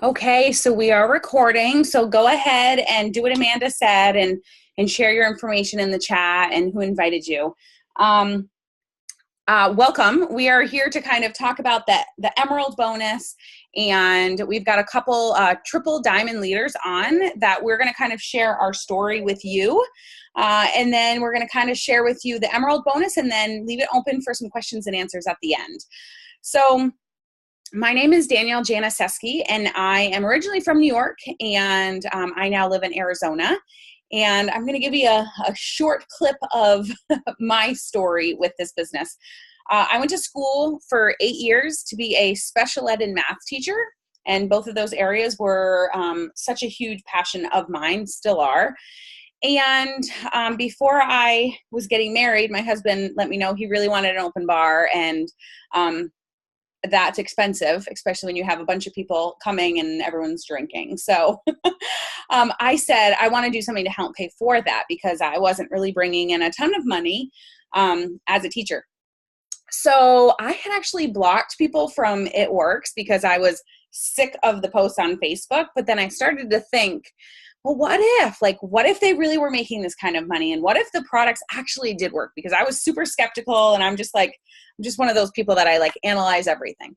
Okay, so we are recording. So go ahead and do what Amanda said and share your information in the chat and who invited you. Um, Welcome. We are here to kind of talk about the Emerald bonus, and we've got a couple triple diamond leaders on that we're going to kind of share our story with you. And then we're going to kind of share with you the Emerald bonus and then leave it open for some questions and answers at the end. So my name is Danielle Janaseski, and I am originally from New York, and I now live in Arizona. And I'm going to give you a short clip of my story with this business. I went to school for 8 years to be a special ed and math teacher, and both of those areas were such a huge passion of mine, still are. And before I was getting married, my husband let me know he really wanted an open bar, and that's expensive, especially when you have a bunch of people coming and everyone's drinking. So I said, I want to do something to help pay for that because I wasn't really bringing in a ton of money as a teacher. So I had actually blocked people from It Works because I was sick of the posts on Facebook. But then I started to think, well, what if they really were making this kind of money? And what if the products actually did work? Because I was super skeptical, and I'm just one of those people that I analyze everything.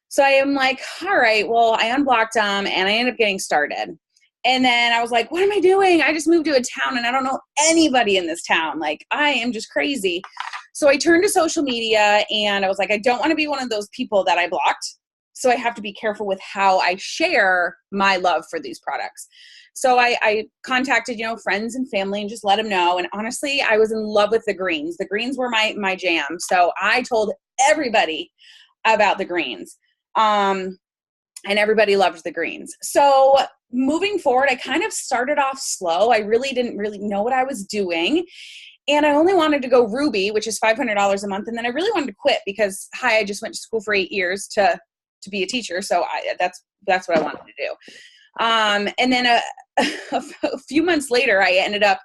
So I am like, all right, well, I unblocked them and I ended up getting started. And then I was like, what am I doing? I just moved to a town and I don't know anybody in this town. I am just crazy. So I turned to social media and I was like, I don't want to be one of those people that I blocked. So I have to be careful with how I share my love for these products. So I contacted, friends and family and just let them know. And honestly, I was in love with the greens. The greens were my jam. So I told everybody about the greens. And everybody loved the greens. So moving forward, I kind of started off slow. I really didn't know what I was doing. And I only wanted to go Ruby, which is $500 a month. And then I really wanted to quit because, I just went to school for 8 years to be a teacher. So that's what I wanted to do. And then a few months later, I ended up,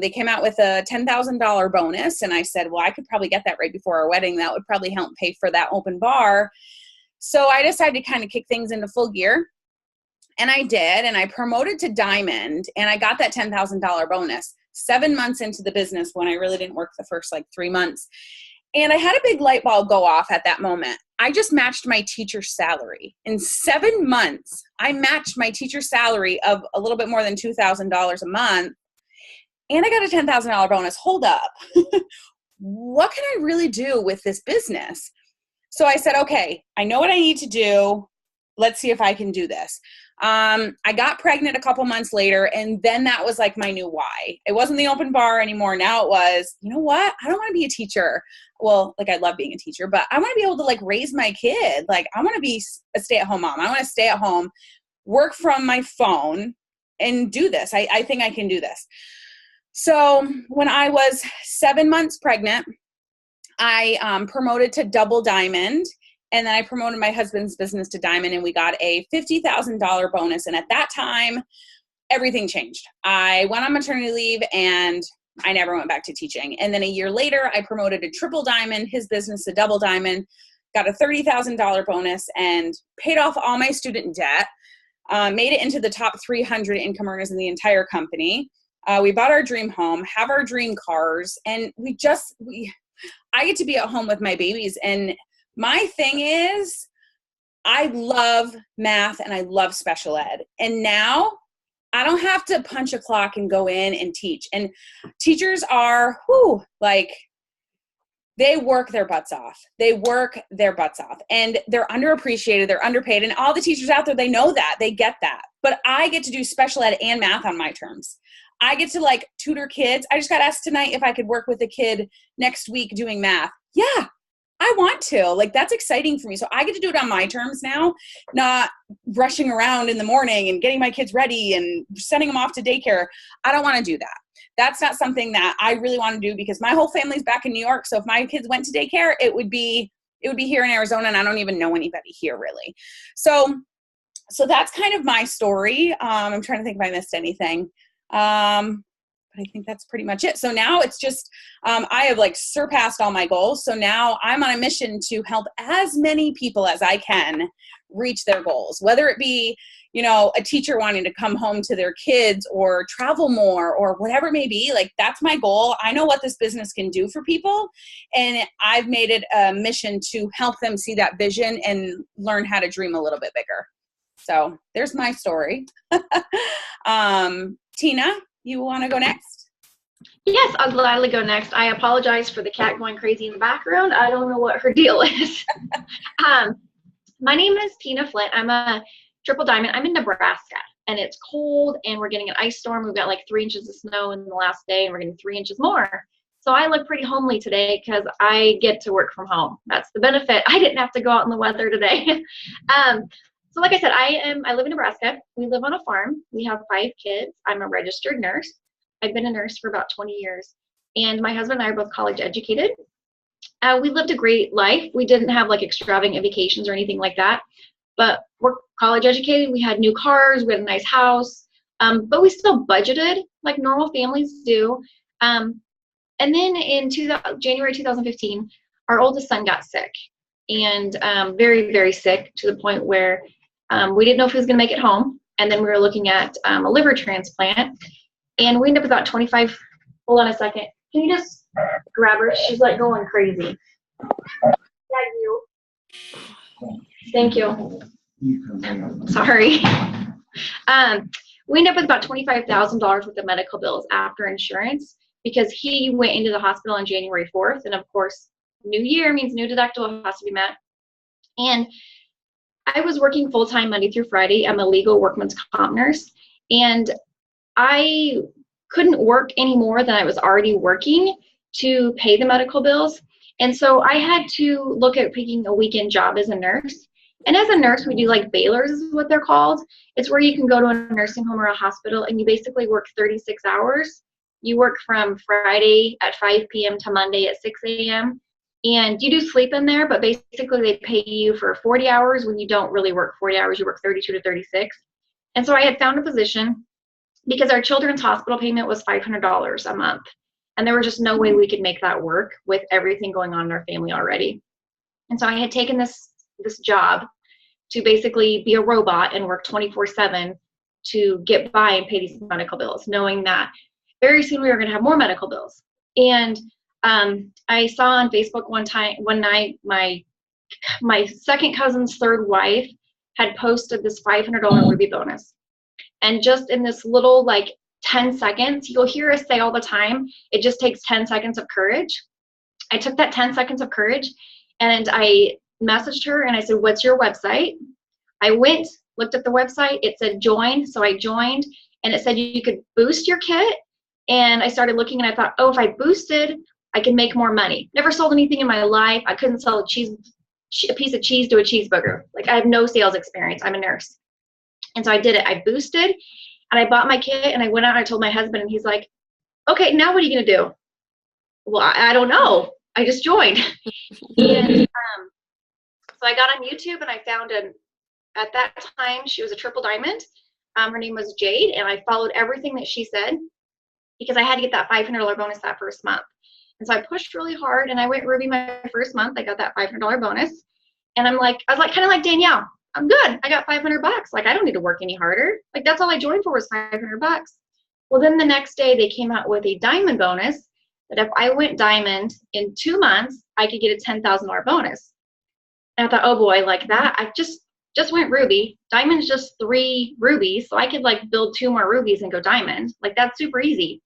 they came out with a $10,000 bonus. And I said, well, I could probably get that right before our wedding. That would probably help pay for that open bar. So I decided to kind of kick things into full gear. And I did. And I promoted to Diamond. And I got that $10,000 bonus 7 months into the business when I really didn't work the first 3 months. And I had a big light bulb go off at that moment. I just matched my teacher's salary. In 7 months, I matched my teacher's salary of a little bit more than $2,000 a month. And I got a $10,000 bonus. Hold up. What can I really do with this business? So I said, okay, I know what I need to do. Let's see if I can do this. I got pregnant a couple months later, and then that was my new why. It wasn't the open bar anymore. Now it was, you know what? I don't want to be a teacher. Well, I love being a teacher, but I want to be able to raise my kid. I want to be a stay-at-home mom. I want to stay at home, work from my phone, and do this. I think I can do this. So when I was 7 months pregnant, I promoted to double diamond. And then I promoted my husband's business to Diamond, and we got a $50,000 bonus. And at that time, everything changed. I went on maternity leave, and I never went back to teaching. And then a year later, I promoted to triple diamond, his business to double diamond, got a $30,000 bonus, and paid off all my student debt, made it into the top 300 income earners in the entire company. We bought our dream home, have our dream cars, and I get to be at home with my babies. And my thing is, I love math and I love special ed. And now I don't have to punch a clock and go in and teach. And teachers are, they work their butts off. They work their butts off. And they're underappreciated. They're underpaid. And all the teachers out there, they know that. They get that. But I get to do special ed and math on my terms. I get to tutor kids. I just got asked tonight if I could work with a kid next week doing math. Yeah. I want to. That's exciting for me. So I get to do it on my terms now, not rushing around in the morning and getting my kids ready and sending them off to daycare. I don't want to do that. That's not something that I really want to do because my whole family's back in New York. So if my kids went to daycare, it would be here in Arizona, and I don't even know anybody here really. So that's kind of my story. I'm trying to think if I missed anything. but I think that's pretty much it. So now it's just, I have like surpassed all my goals. So now I'm on a mission to help as many people as I can reach their goals, whether it be, you know, a teacher wanting to come home to their kids or travel more or whatever it may be. Like, that's my goal. I know what this business can do for people, and I've made it a mission to help them see that vision and learn how to dream a little bit bigger. So there's my story. Tina, you want to go next? Yes, I'll gladly go next. I apologize for the cat going crazy in the background. I don't know what her deal is. My name is Tina Flint. I'm a triple diamond. I'm in Nebraska, and it's cold, and we're getting an ice storm. We've got like 3 inches of snow in the last day, and we're getting 3 inches more. So I look pretty homely today because I get to work from home. That's the benefit. I didn't have to go out in the weather today. So like I said, I live in Nebraska. We live on a farm. We have 5 kids. I'm a registered nurse. I've been a nurse for about 20 years. And my husband and I are both college educated. We lived a great life. We didn't have like extravagant vacations or anything like that. But we're college educated. We had new cars. We had a nice house. But we still budgeted like normal families do. And then in January 2015, our oldest son got sick. And very, very sick, to the point where we didn't know if he was going to make it home. And then we were looking at a liver transplant. And we ended up with about 25. Hold on a second. Can you just grab her? She's like going crazy. Yeah, you. Thank you. Sorry. We ended up with about $25,000 worth of medical bills after insurance, because he went into the hospital on January 4th. And of course, new year means new deductible has to be met. And I was working full-time Monday through Friday. I'm a legal workman's comp nurse, and I couldn't work any more than I was already working to pay the medical bills. And so I had to look at picking a weekend job as a nurse. And as a nurse, we do like bailers is what they're called. It's where you can go to a nursing home or a hospital and you basically work 36 hours. You work from Friday at 5 p.m. to Monday at 6 a.m. And you do sleep in there, but basically they pay you for 40 hours when you don't really work 40 hours. You work 32 to 36. And so I had found a position because our children's hospital payment was $500 a month. And there was just no way we could make that work with everything going on in our family already. And so I had taken this job to basically be a robot and work 24/7 to get by and pay these medical bills, knowing that very soon we were going to have more medical bills. And I saw on Facebook one night, my second cousin's third wife had posted this $500 Ruby bonus. And just in this little, like 10 seconds, you'll hear us say all the time, it just takes 10 seconds of courage. I took that 10 seconds of courage and I messaged her and I said, what's your website? I went, looked at the website. It said join. So I joined and it said you could boost your kit. And I started looking and I thought, oh, if I boosted, I can make more money. Never sold anything in my life. I couldn't sell a piece of cheese to a cheeseburger. Like, I have no sales experience. I'm a nurse. And so I did it. I boosted and I bought my kit and I went out and I told my husband and he's like, okay, now what are you going to do? Well, I don't know. I just joined. And so I got on YouTube and I found at that time, she was a triple diamond. Her name was Jade, and I followed everything that she said because I had to get that $500 bonus that first month. And so I pushed really hard and I went Ruby my first month. I got that $500 bonus. And I was like, kind of like Danielle, I'm good. I got $500. Like, I don't need to work any harder. Like, that's all I joined for was $500. Well, then the next day they came out with a diamond bonus that if I went diamond in 2 months, I could get a $10,000 bonus. And I thought, oh boy, like that. I just went Ruby. Diamond's just 3 rubies. So I could like build 2 more rubies and go diamond. Like, that's super easy.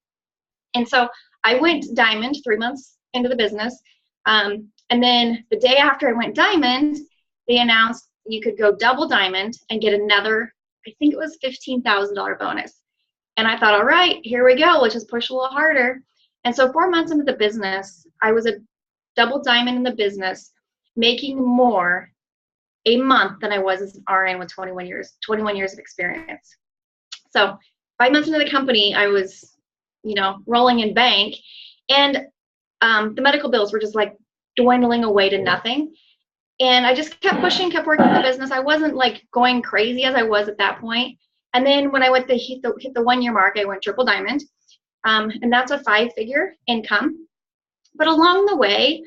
And so I went diamond 3 months into the business. And then the day after I went diamond, they announced you could go double diamond and get another, I think it was $15,000 bonus. And I thought, all right, here we go. Let's just push a little harder. And so 4 months into the business, I was a double diamond in the business, making more a month than I was as an RN with 21 years of experience. So 5 months into the company, I was, rolling in bank, and the medical bills were just like dwindling away to nothing. And I just kept pushing, kept working the business. I wasn't like going crazy as I was at that point. And then when I went to hit the 1 year mark, I went triple diamond. And that's a 5-figure income. But along the way,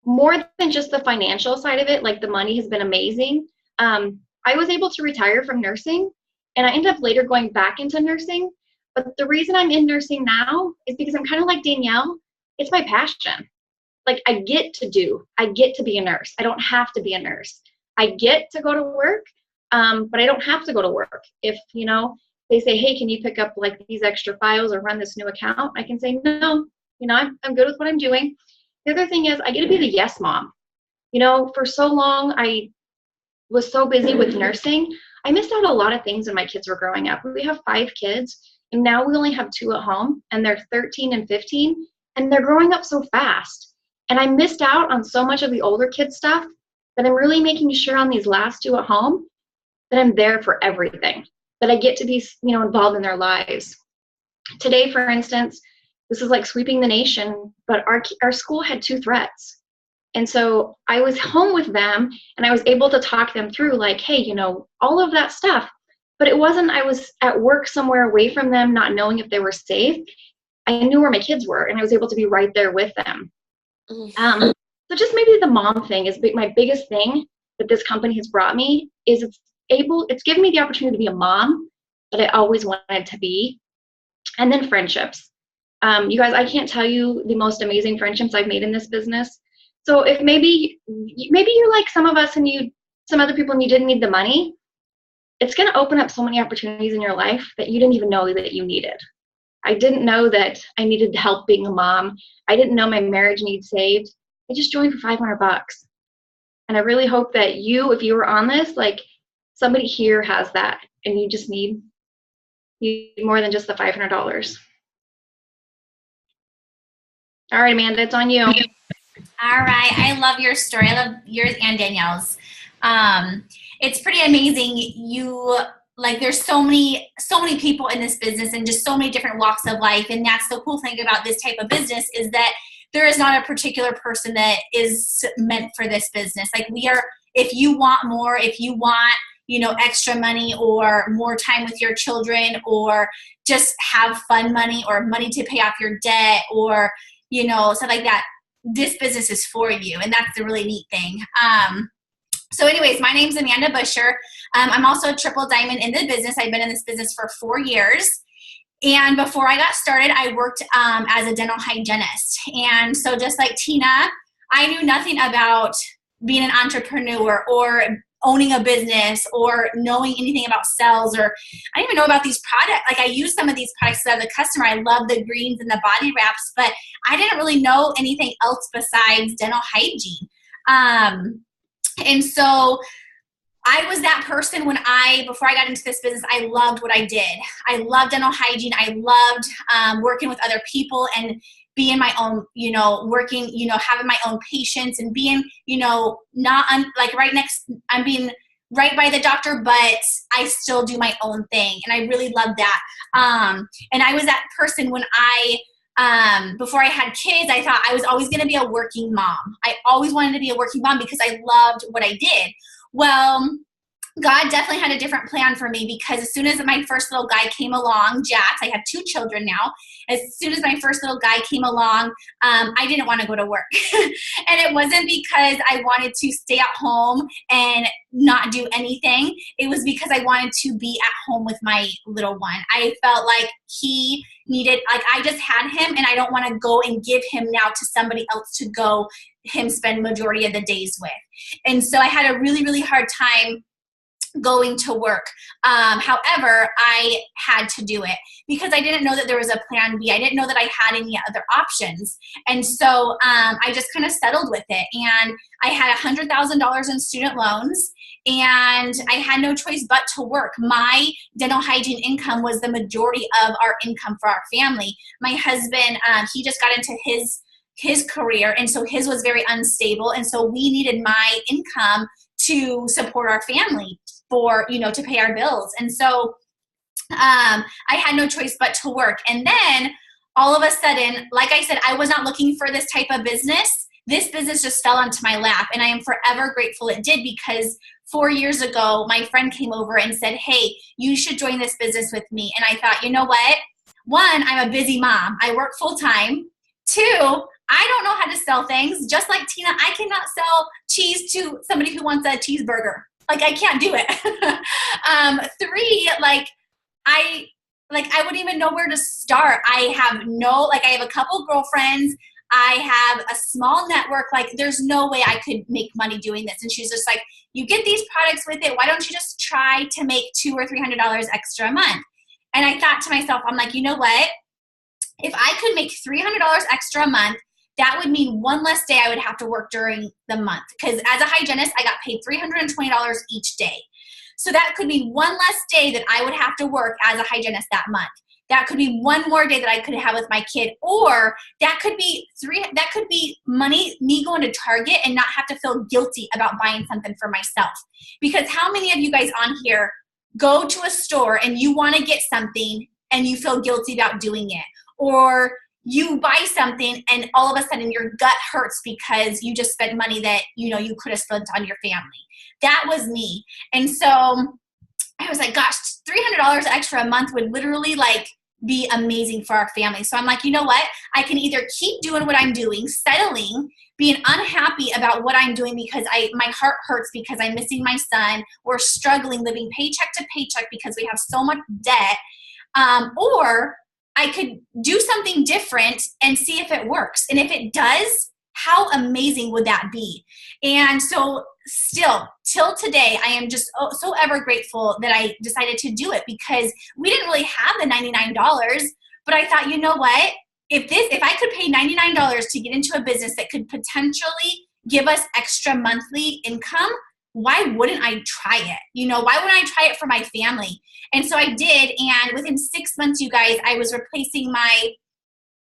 more than just the financial side of it, like the money has been amazing. I was able to retire from nursing, and I ended up later going back into nursing. But the reason I'm in nursing now is because I'm kind of like Danielle. It's my passion. Like I get to be a nurse. I don't have to be a nurse. I get to go to work, but I don't have to go to work. If, they say, hey, can you pick up like these extra files or run this new account? I can say, no, I'm good with what I'm doing. The other thing is I get to be the yes mom. For so long, I was so busy with nursing. I missed out on a lot of things when my kids were growing up. We have 5 kids, and now we only have 2 at home, and they're 13 and 15, and they're growing up so fast. And I missed out on so much of the older kid stuff that I'm really making sure on these last 2 at home that I'm there for everything, that I get to be, involved in their lives. Today, for instance, this is like sweeping the nation, but our school had 2 threats. And so I was home with them, and I was able to talk them through like, hey, all of that stuff. But it wasn't I was at work somewhere away from them, not knowing if they were safe. I knew where my kids were, and I was able to be right there with them. So just maybe the mom thing is my biggest thing that this company has brought me is it's given me the opportunity to be a mom that I always wanted to be. And then friendships. You guys, I can't tell you the most amazing friendships I've made in this business. So if maybe you're like some of us and some other people and you didn't need the money, it's going to open up so many opportunities in your life that you didn't even know that you needed. I didn't know that I needed help being a mom. I didn't know my marriage needs saved. I just joined for $500. And I really hope that if you were on this, like somebody here has that, and you just need more than just the $500. All right, Amanda, it's on you. All right. I love your story. I love yours and Danielle's. It's pretty amazing. There's so many people in this business and just so many different walks of life. And that's the cool thing about this type of business is that there is not a particular person that is meant for this business. Like if you want more, if you want, extra money or more time with your children or just have fun money or money to pay off your debt or, stuff like that, this business is for you. And that's the really neat thing. So anyways, my name's Amanda Busher. I'm also a triple diamond in the business. I've been in this business for 4 years. And before I got started, I worked as a dental hygienist. And so just like Tina, I knew nothing about being an entrepreneur or owning a business or knowing anything about sales, or I didn't even know about these products. Like I used some of these products as a customer. I love the greens and the body wraps, but I didn't really know anything else besides dental hygiene. And so I was that person before I got into this business, I loved what I did. I loved dental hygiene. I loved working with other people and being my own, working, having my own patients and being, I'm being right by the doctor, but I still do my own thing. And I really loved that. And I was that person when before I had kids, I thought I was always going to be a working mom. I always wanted to be a working mom because I loved what I did. Well, God definitely had a different plan for me because as soon as my first little guy came along, Jax, I have 2 children now. As soon as my first little guy came along, I didn't want to go to work. And it wasn't because I wanted to stay at home and not do anything. It was because I wanted to be at home with my little one. I felt like he needed, like I just had him and I don't want to go and give him now to somebody else to go him spend majority of the days with. And so I had a really, really hard time going to work. However, I had to do it because I didn't know that there was a plan B. I didn't know that I had any other options. And so I just kind of settled with it. And I had $100,000 in student loans and I had no choice but to work. My dental hygiene income was the majority of our income for our family. My husband, he just got into his career, and so his was very unstable. And so we needed my income to support our family for, to pay our bills. And so I had no choice but to work. And then all of a sudden, like I said, I was not looking for this type of business. This business just fell onto my lap, and I am forever grateful it did because 4 years ago, my friend came over and said, hey, you should join this business with me. And I thought, you know what? one, I'm a busy mom. I work full time. Two, I don't know how to sell things. Just like Tina, I cannot sell cheese to somebody who wants a cheeseburger. Like, I can't do it. Three, I wouldn't even know where to start. I have a couple girlfriends. I have a small network. Like, there's no way I could make money doing this. And she's just like, you get these products with it. Why don't you just try to make $200 or $300 extra a month? And I thought to myself, I'm like, you know what? If I could make $300 extra a month, that would mean one less day I would have to work during the month. Because as a hygienist, I got paid $320 each day. So that could mean one less day that I would have to work as a hygienist that month. That could be one more day that I could have with my kid, or that could be money, me going to Target and not have to feel guilty about buying something for myself. Because how many of you guys on here go to a store and you want to get something and you feel guilty about doing it? Or you buy something and all of a sudden your gut hurts because you just spent money that you could have spent on your family. That was me. And so I was like, gosh, $300 extra a month would literally be amazing for our family. So I'm like, you know what? I can either keep doing what I'm doing, settling, being unhappy about what I'm doing because my heart hurts because I'm missing my son, or struggling, living paycheck to paycheck because we have so much debt, or I could do something different and see if it works. And if it does, how amazing would that be? And so still, till today, I am just so ever grateful that I decided to do it, because we didn't really have the $99, but I thought, you know what? If I could pay $99 to get into a business that could potentially give us extra monthly income, why wouldn't I try it? Why wouldn't I try it for my family? And so I did. And within 6 months, you guys, I was replacing my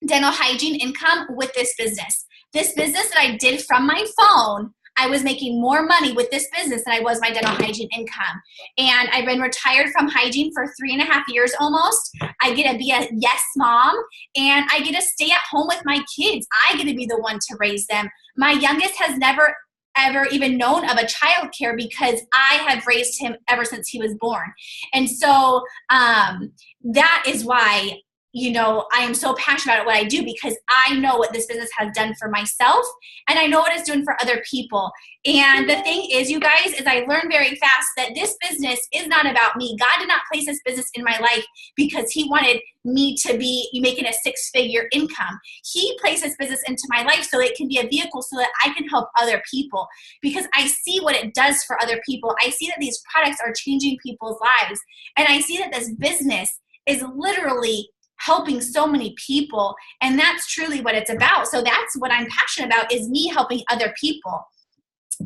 dental hygiene income with this business. This business that I did from my phone, I was making more money with this business than I was my dental hygiene income. And I've been retired from hygiene for 3.5 years almost. I get to be a yes mom, and I get to stay at home with my kids. I get to be the one to raise them. My youngest has never ever even known of a child care because I have raised him ever since he was born. And so that is why I am so passionate about what I do, because I know what this business has done for myself, and I know what it's doing for other people. And the thing is, you guys, is I learned very fast that this business is not about me. God did not place this business in my life because he wanted me to be making a 6-figure income. He placed this business into my life so it can be a vehicle so that I can help other people, because I see what it does for other people. I see that these products are changing people's lives, and I see that this business is literally helping so many people, and that's truly what it's about. So that's what I'm passionate about, is me helping other people.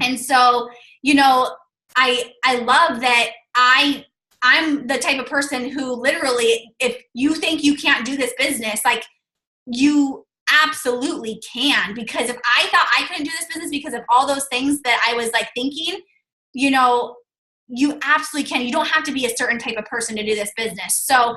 And so, I love that I'm the type of person who literally, if you think you can't do this business, you absolutely can. Because if I thought I couldn't do this business because of all those things that I was thinking, you absolutely can. You don't have to be a certain type of person to do this business. So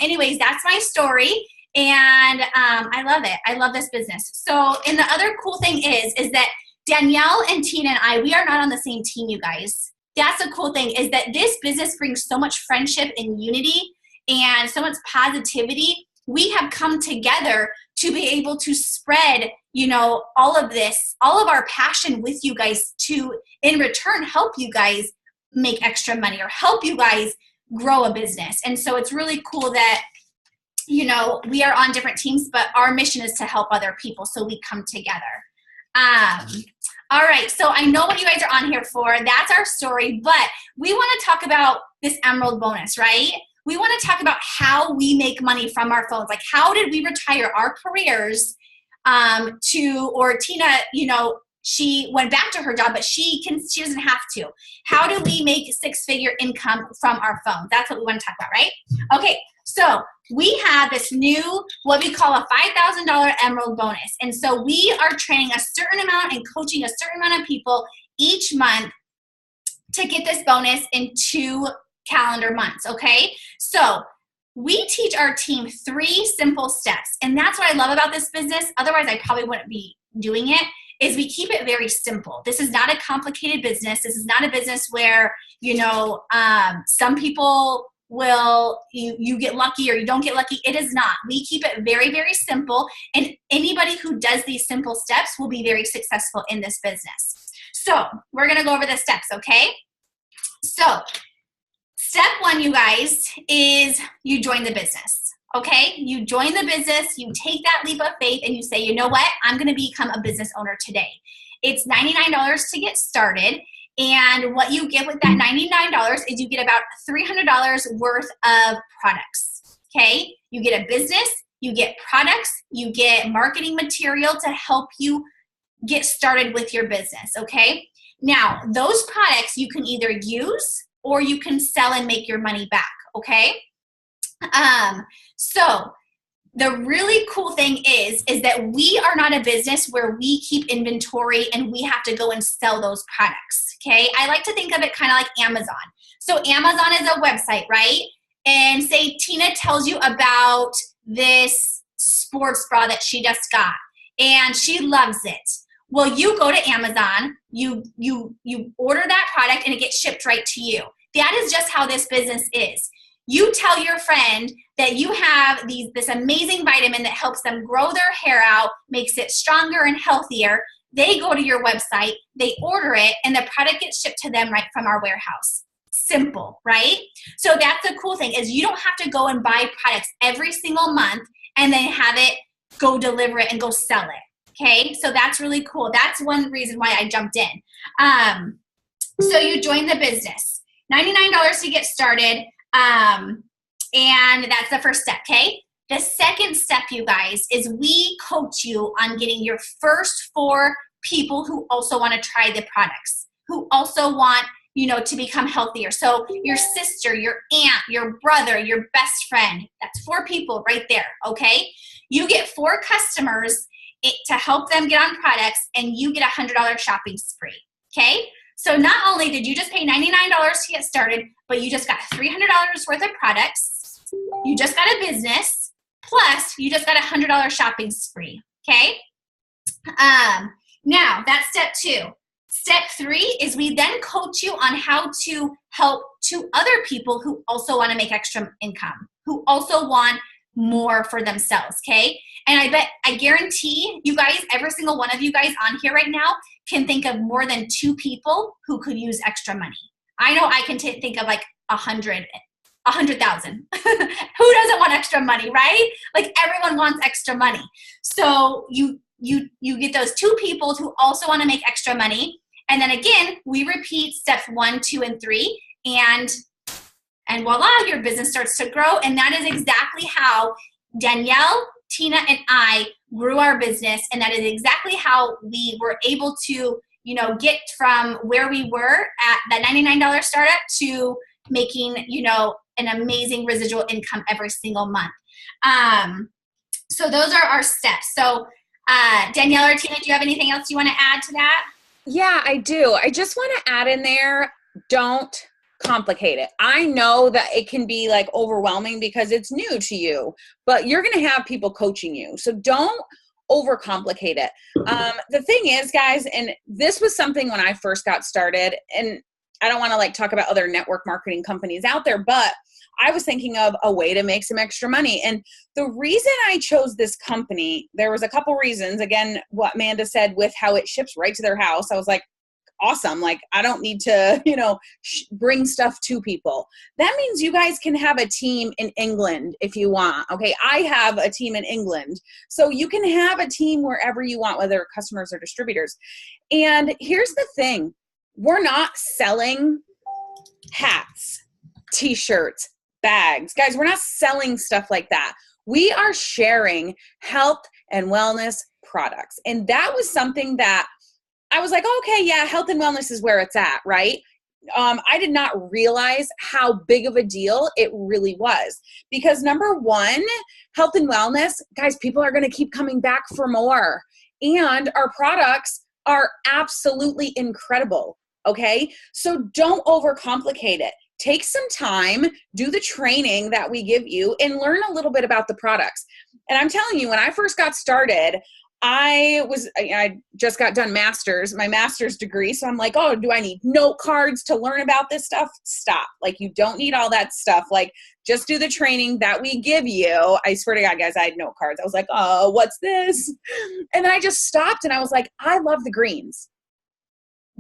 anyways, that's my story. And I love it. I love this business. So, and the other cool thing is that Danielle and Tina and I, we are not on the same team, you guys. That's the cool thing, is that this business brings so much friendship and unity and so much positivity. We have come together to be able to spread, all of this, all of our passion with you guys, to in return help you guys make extra money or help you guys grow a business. And so it's really cool that, we are on different teams, but our mission is to help other people. So we come together. All right. So I know what you guys are on here for. That's our story, but we want to talk about this Emerald bonus, right? We want to talk about how we make money from our phones. How did we retire our careers or Tina, she went back to her job, but she doesn't have to. How do we make 6-figure income from our phone? That's what we want to talk about, right? Okay, so we have this new, what we call a $5,000 Emerald bonus. And so we are training a certain amount and coaching a certain amount of people each month to get this bonus in 2 calendar months, okay? So we teach our team 3 simple steps. And that's what I love about this business. Otherwise, I probably wouldn't be doing it. Is we keep it very simple. This is not a complicated business. This is not a business where, some people will you get lucky or you don't get lucky. It is not. We keep it very, very simple. And anybody who does these simple steps will be very successful in this business. So we're going to go over the steps, okay? So step one, you guys, is you join the business, okay? You join the business, you take that leap of faith, and you say, you know what? I'm going to become a business owner today. It's $99 to get started. And what you get with that $99 is you get about $300 worth of products, okay? You get a business, you get products, you get marketing material to help you get started with your business, okay? Now, those products you can either use or you can sell and make your money back, okay? So the really cool thing is that we are not a business where we keep inventory and we have to go and sell those products, okay? I like to think of it kind of like Amazon. So Amazon is a website, right? And say Tina tells you about this sports bra that she just got and she loves it. Well, you go to Amazon, you order that product and it gets shipped right to you. That is just how this business is. You tell your friend that you have this amazing vitamin that helps them grow their hair out, makes it stronger and healthier. They go to your website, they order it, and the product gets shipped to them right from our warehouse. Simple, right? So that's the cool thing is you don't have to go and buy products every single month and then have it go deliver it and go sell it. Okay, so that's really cool. That's one reason why I jumped in. So you join the business. $99 to get started. And that's the first step, okay? The second step, you guys, is we coach you on getting your first 4 people who also want to try the products, who also want, to become healthier. So your sister, your aunt, your brother, your best friend, that's 4 people right there, okay? You get 4 customers to help them get on products, and you get a $100 shopping spree, okay? So not only did you just pay $99 to get started, but you just got $300 worth of products, you just got a business, plus you just got a $100 shopping spree, okay? Now, that's step 2. Step 3 is we then coach you on how to help 2 other people who also want to make extra income, who also want more for themselves, okay? And I guarantee you guys, every single one of you guys on here right now can think of more than 2 people who could use extra money. I know I can think of like 100,000. Who doesn't want extra money, right? Like everyone wants extra money. So you get those 2 people who also want to make extra money. And then again, we repeat steps 1, 2, and 3. And voila, your business starts to grow. And that is exactly how Danielle, Tina, and I grew our business. And that is exactly how we were able to, get from where we were at that $99 startup to making, an amazing residual income every single month. So those are our steps. So Danielle or Tina, do you have anything else you want to add to that? Yeah, I do. I just want to add in there, don't complicate it. I know that it can be like overwhelming because it's new to you, but you're going to have people coaching you. So don't overcomplicate it. The thing is, guys, and this was something when I first got started, and I don't want to talk about other network marketing companies out there, but I was thinking of a way to make some extra money. And the reason I chose this company, there was a couple reasons. Again, what Amanda said with how it ships right to their house. I was like, awesome. I don't need to, bring stuff to people. That means you guys can have a team in England if you want. Okay. I have a team in England. So you can have a team wherever you want, whether customers or distributors. And here's the thing. We're not selling hats, t-shirts, bags. Guys, we're not selling stuff like that. We are sharing health and wellness products. And that was something that I was like, okay, yeah, health and wellness is where it's at, right? I did not realize how big of a deal it really was. Because number one, health and wellness, guys, people are going to keep coming back for more. And our products are absolutely incredible, okay? So don't overcomplicate it. Take some time, do the training that we give you, and learn a little bit about the products. And I'm telling you, when I first got started, I just got done my master's degree. So I'm like, oh, do I need note cards to learn about this stuff? Stop. Like, you don't need all that stuff. Like, just do the training that we give you. I swear to God, guys, I had note cards. I was like, oh, what's this? And then I just stopped and I was like, I love the greens.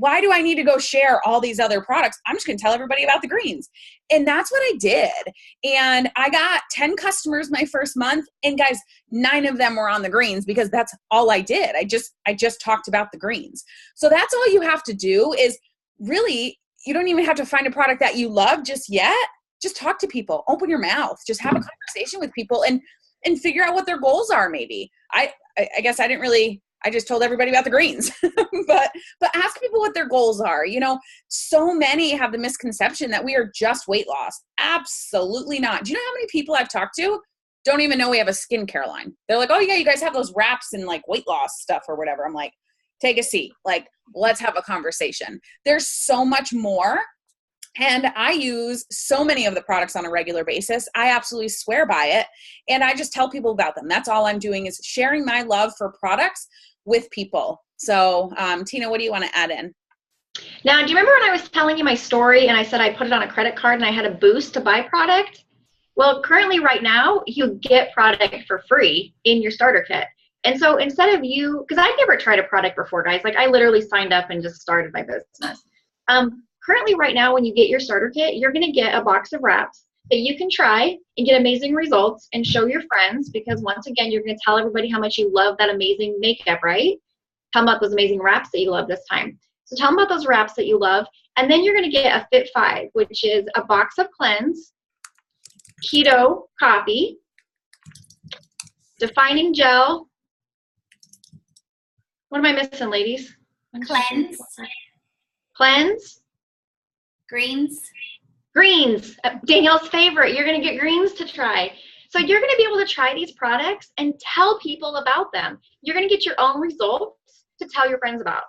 Why do I need to go share all these other products? I'm just going to tell everybody about the greens. And that's what I did. And I got 10 customers my first month. And guys, 9 of them were on the greens because that's all I did. I just talked about the greens. So that's all you have to do is really, you don't even have to find a product that you love just yet. Just talk to people, open your mouth, just have a conversation with people and figure out what their goals are. Maybe I guess I just told everybody about the greens, but ask people what their goals are. You know, so many have the misconception that we are just weight loss. Absolutely not. Do you know how many people I've talked to don't even know we have a skincare line? They're like, oh yeah, you guys have those wraps and like weight loss stuff or whatever. I'm like, take a seat. Like, let's have a conversation. There's so much more. And I use so many of the products on a regular basis. I absolutely swear by it. And I just tell people about them. That's all I'm doing is sharing my love for products with people. So, Tina, what do you want to add in? Now, do you remember when I was telling you my story and I said I put it on a credit card and I had a boost to buy product? Well, currently right now, you get product for free in your starter kit. And so instead of you, because I'd never tried a product before, guys, like I literally signed up and just started my business. Currently right now, when you get your starter kit, you're going to get a box of wraps that you can try and get amazing results and show your friends, because once again, you're going to tell everybody how much you love that amazing makeup, right? Tell them about those amazing wraps that you love this time. So tell them about those wraps that you love. And then you're going to get a Fit 5, which is a box of cleanse, keto coffee, defining gel. What am I missing, ladies? Cleanse. Greens, Danielle's favorite. You're going to get greens to try. So you're going to be able to try these products and tell people about them. You're going to get your own results to tell your friends about.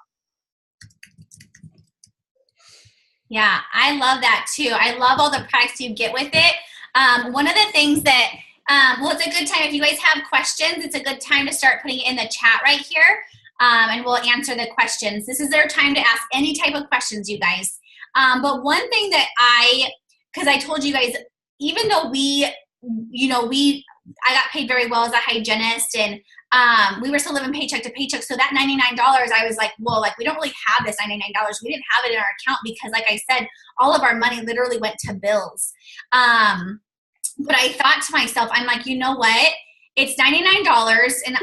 Yeah, I love that too. I love all the products you get with it. One of the things that, well, it's a good time if you guys have questions, it's a good time to start putting it in the chat right here, and we'll answer the questions. This is their time to ask any type of questions, you guys. But one thing that because I told you guys, even though I got paid very well as a hygienist and we were still living paycheck to paycheck. So that $99, I was like, well, like we don't really have this $99. We didn't have it in our account because like I said, all of our money literally went to bills. But I thought to myself, I'm like, you know what? It's $99 and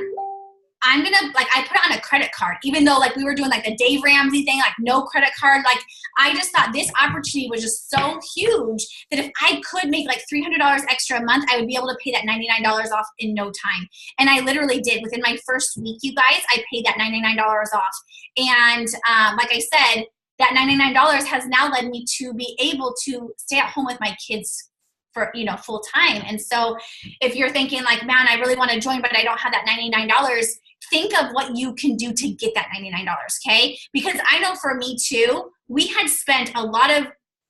I'm going to, like, I put it on a credit card, even though, like, we were doing, like, the Dave Ramsey thing, like, no credit card. Like, I just thought this opportunity was just so huge that if I could make, like, $300 extra a month, I would be able to pay that $99 off in no time. And I literally did. Within my first week, you guys, I paid that $99 off. And like I said, that $99 has now led me to be able to stay at home with my kids for, full time. And so if you're thinking, like, man, I really want to join, but I don't have that $99, think of what you can do to get that $99, okay? Because I know for me too, we had spent a lot of,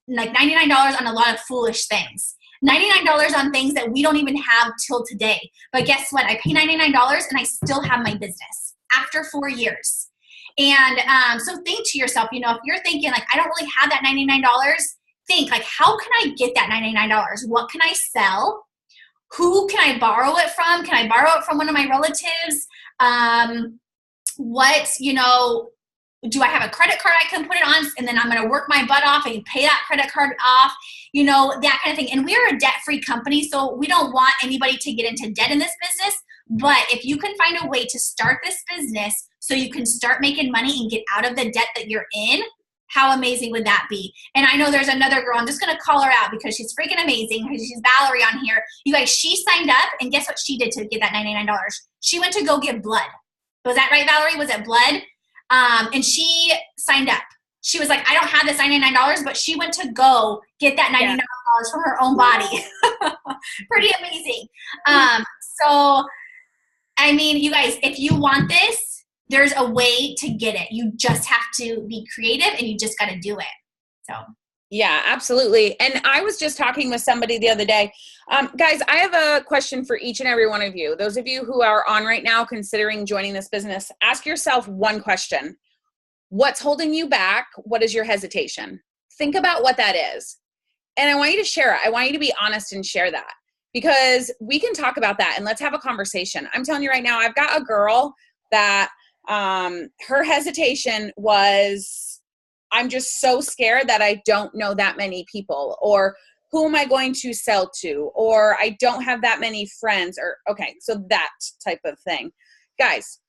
like, $99 on a lot of foolish things. $99 on things that we don't even have till today. But guess what? I pay $99 and I still have my business after 4 years. And so think to yourself, if you're thinking, like, I don't really have that $99, think, like, how can I get that $99? What can I sell? Who can I borrow it from? Can I borrow it from one of my relatives? Do I have a credit card I can put it on, and then I'm going to work my butt off and pay that credit card off, that kind of thing. And we're a debt-free company, so we don't want anybody to get into debt in this business. But if you can find a way to start this business so you can start making money and get out of the debt that you're in, how amazing would that be? And I know there's another girl, I'm just going to call her out because she's freaking amazing. She's Valerie on here. You guys, she signed up, and guess what she did to get that $99? She went to go get blood. Was that right, Valerie? Was it blood? And she signed up. She was like, I don't have this $99, but she went to go get that $99 from her own body. Pretty amazing. So, I mean, you guys, if you want this, there's a way to get it. You just have to be creative and you just got to do it. So Yeah, absolutely. And I was just talking with somebody the other day. Guys, I have a question for each and every one of you. Those of you who are on right now considering joining this business, ask yourself one question. What's holding you back? What is your hesitation? Think about what that is. And I want you to share it. I want you to be honest and share that, because we can talk about that and let's have a conversation. I'm telling you right now, I've got a girl that her hesitation was, I'm just so scared that I don't know that many people, or who am I going to sell to, or I don't have that many friends, or okay, so that type of thing. Guys,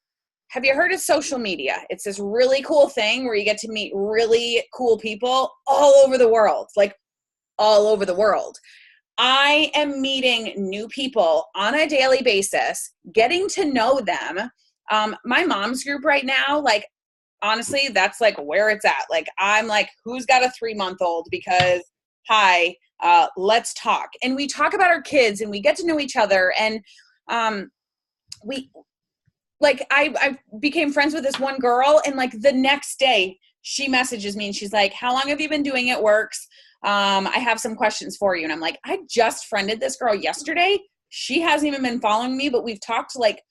have you heard of social media? It's this really cool thing where you get to meet really cool people all over the world, like all over the world. I am meeting new people on a daily basis, getting to know them. My mom's group right now, like, honestly, that's like where it's at. Like, I'm like, who's got a 3-month-old? Because, hi, let's talk. And we talk about our kids and we get to know each other. And I became friends with this one girl, and like the next day she messages me and she's like, how long have you been doing it? Works. I have some questions for you. And I'm like, I just friended this girl yesterday. She hasn't even been following me, but we've talked like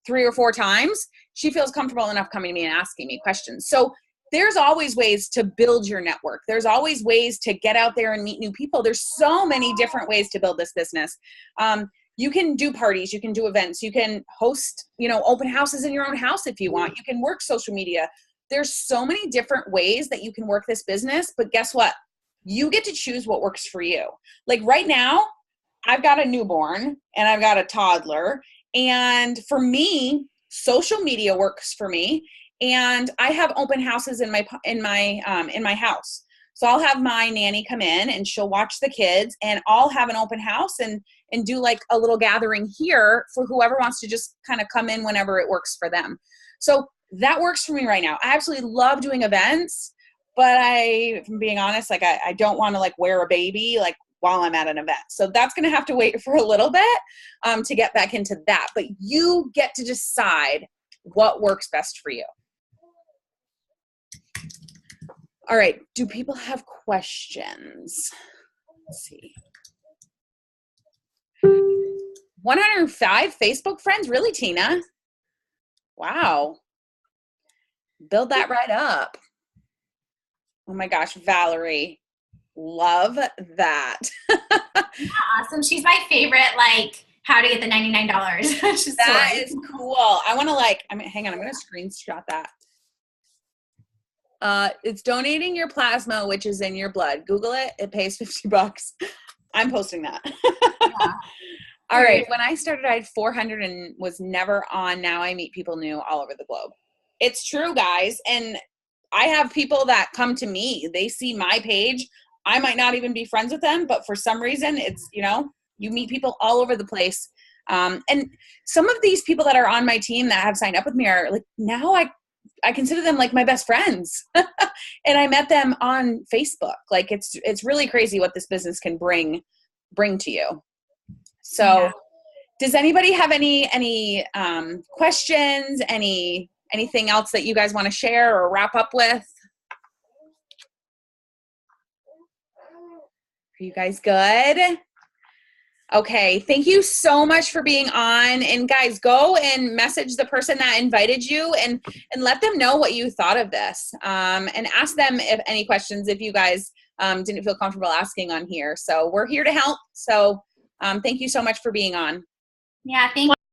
3 or 4 times. She feels comfortable enough coming to me and asking me questions. So there's always ways to build your network. There's always ways to get out there and meet new people. There's so many different ways to build this business. You can do parties, you can do events, you can host, open houses in your own house if you want. You can work social media. There's so many different ways that you can work this business, but guess what? You get to choose what works for you. Like right now, I've got a newborn and I've got a toddler, and for me, social media works for me. And I have open houses in my house. So I'll have my nanny come in and she'll watch the kids, and I'll have an open house and do like a little gathering here for whoever wants to just kind of come in whenever it works for them. So that works for me right now. I absolutely love doing events, but if I'm being honest, like I don't want to like wear a baby like while I'm at an event. So that's going to have to wait for a little bit to get back into that. But you get to decide what works best for you. All right. Do people have questions? Let's see. 105 Facebook friends? Really, Tina? Wow. Build that right up. Oh my gosh, Valerie. Love that. Awesome. She's my favorite, like, how to get the $99. That is cool. I want to hang on. I'm going to screenshot that. It's donating your plasma, which is in your blood. Google it. It pays $50. I'm posting that. Yeah. All right. When I started, I had 400 and was never on. Now I meet people new all over the globe. It's true, guys. And I have people that come to me. They see my page. I might not even be friends with them, but for some reason it's, you meet people all over the place. And some of these people that are on my team that have signed up with me are like, now I consider them like my best friends. And I met them on Facebook. Like it's really crazy what this business can bring to you. So yeah. Does anybody have any questions, anything else that you guys want to share or wrap up with? Are you guys good? Okay, thank you so much for being on. And guys, go and message the person that invited you and let them know what you thought of this. And ask them if any questions if you guys didn't feel comfortable asking on here. So we're here to help. So thank you so much for being on. Yeah, thank you.